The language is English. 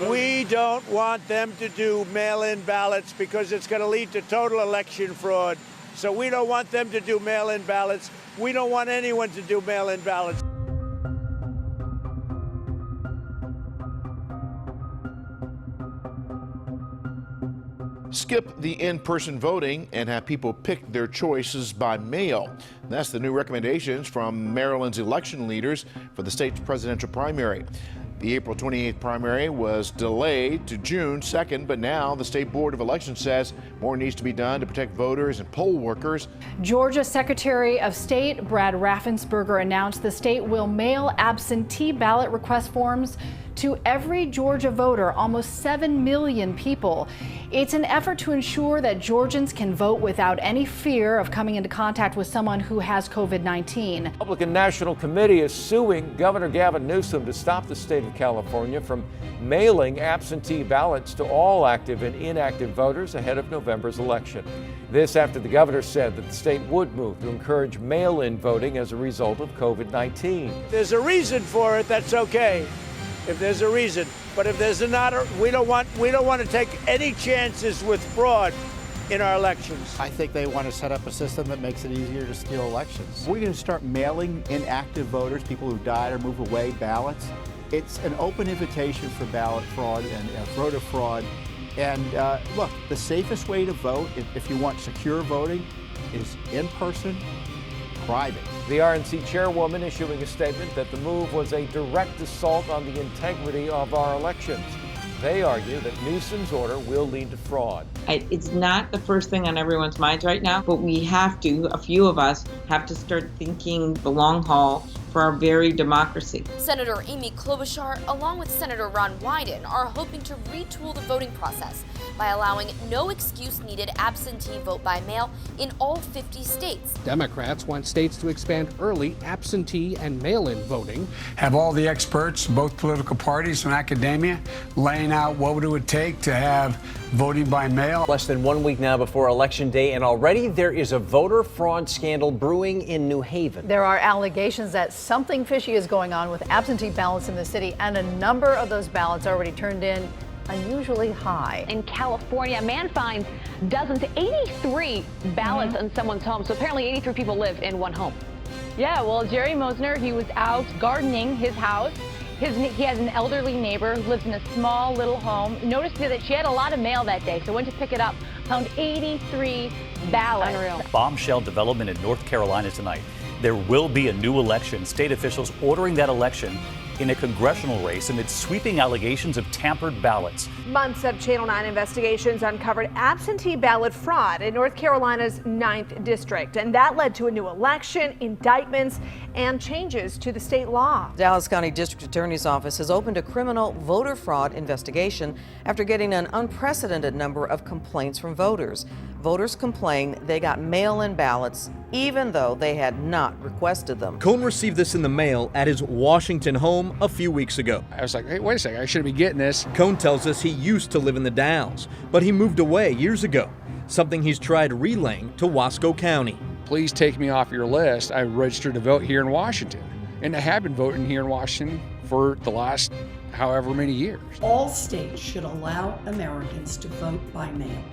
We don't want them to do mail-in ballots because it's going to lead to total election fraud. So we don't want them to do mail-in ballots. We don't want anyone to do mail-in ballots. Skip the in-person voting and have people pick their choices by mail. That's the new recommendations from Maryland's election leaders for the state's presidential primary. The April 28th primary was delayed to June 2nd, but now the State Board of Elections says more needs to be done to protect voters and poll workers. Georgia Secretary of State Brad Raffensperger announced the state will mail absentee ballot request forms to every Georgia voter, almost 7 million people. It's an effort to ensure that Georgians can vote without any fear of coming into contact with someone who has COVID-19. The Republican National Committee is suing Governor Gavin Newsom to stop the state of California from mailing absentee ballots to all active and inactive voters ahead of November's election. This after the governor said that the state would move to encourage mail-in voting as a result of COVID-19. There's a reason for it, that's okay. If there's a reason, but if there's not, we don't want to take any chances with fraud in our elections. I think they want to set up a system that makes it easier to steal elections. We're going to start mailing inactive voters, people who died or moved away, ballots. It's an open invitation for ballot fraud and voter fraud. And look, the safest way to vote, if you want secure voting, is in person, private. The RNC chairwoman issuing a statement that the move was a direct assault on the integrity of our elections. They argue that Newsom's order will lead to fraud. It's not the first thing on everyone's minds right now, but we have to, a few of us, have to start thinking the long haul for our very democracy. Senator Amy Klobuchar, along with Senator Ron Wyden, are hoping to retool the voting process by allowing no excuse needed absentee vote by mail in all 50 states. Democrats want states to expand early absentee and mail-in voting. Have all the experts, both political parties and academia, laying out what it would take to have voting by mail. Less than 1 week now before Election Day, and already there is a voter fraud scandal brewing in New Haven. There are allegations that something fishy is going on with absentee ballots in the city, and a number of those ballots already turned in unusually high. In California, a man finds dozens, 83 ballots in someone's home. So apparently 83 people live in one home. Yeah, well, Jerry Mosner, he was out gardening his house. He has an elderly neighbor who lives in a small little home. Noticed that she had a lot of mail that day, so went to pick it up. Found 83 ballots. Unreal. Bombshell development in North Carolina tonight. There will be a new election. State officials ordering that election in a congressional race amid sweeping allegations of tampered ballots. Months of Channel 9 investigations uncovered absentee ballot fraud in North Carolina's 9th district, and that led to a new election, indictments, and changes to the state law. Dallas County District Attorney's Office has opened a criminal voter fraud investigation after getting an unprecedented number of complaints from voters. Voters complain they got mail-in ballots even though they had not requested them. Cohn received this in the mail at his Washington home a few weeks ago. I was like, hey, wait a second, I shouldn't be getting this. Cohn tells us he used to live in the Dalles, but he moved away years ago, something he's tried relaying to Wasco County. Please take me off your list. I registered to vote here in Washington, and I have been voting here in Washington for the last however many years. All states should allow Americans to vote by mail.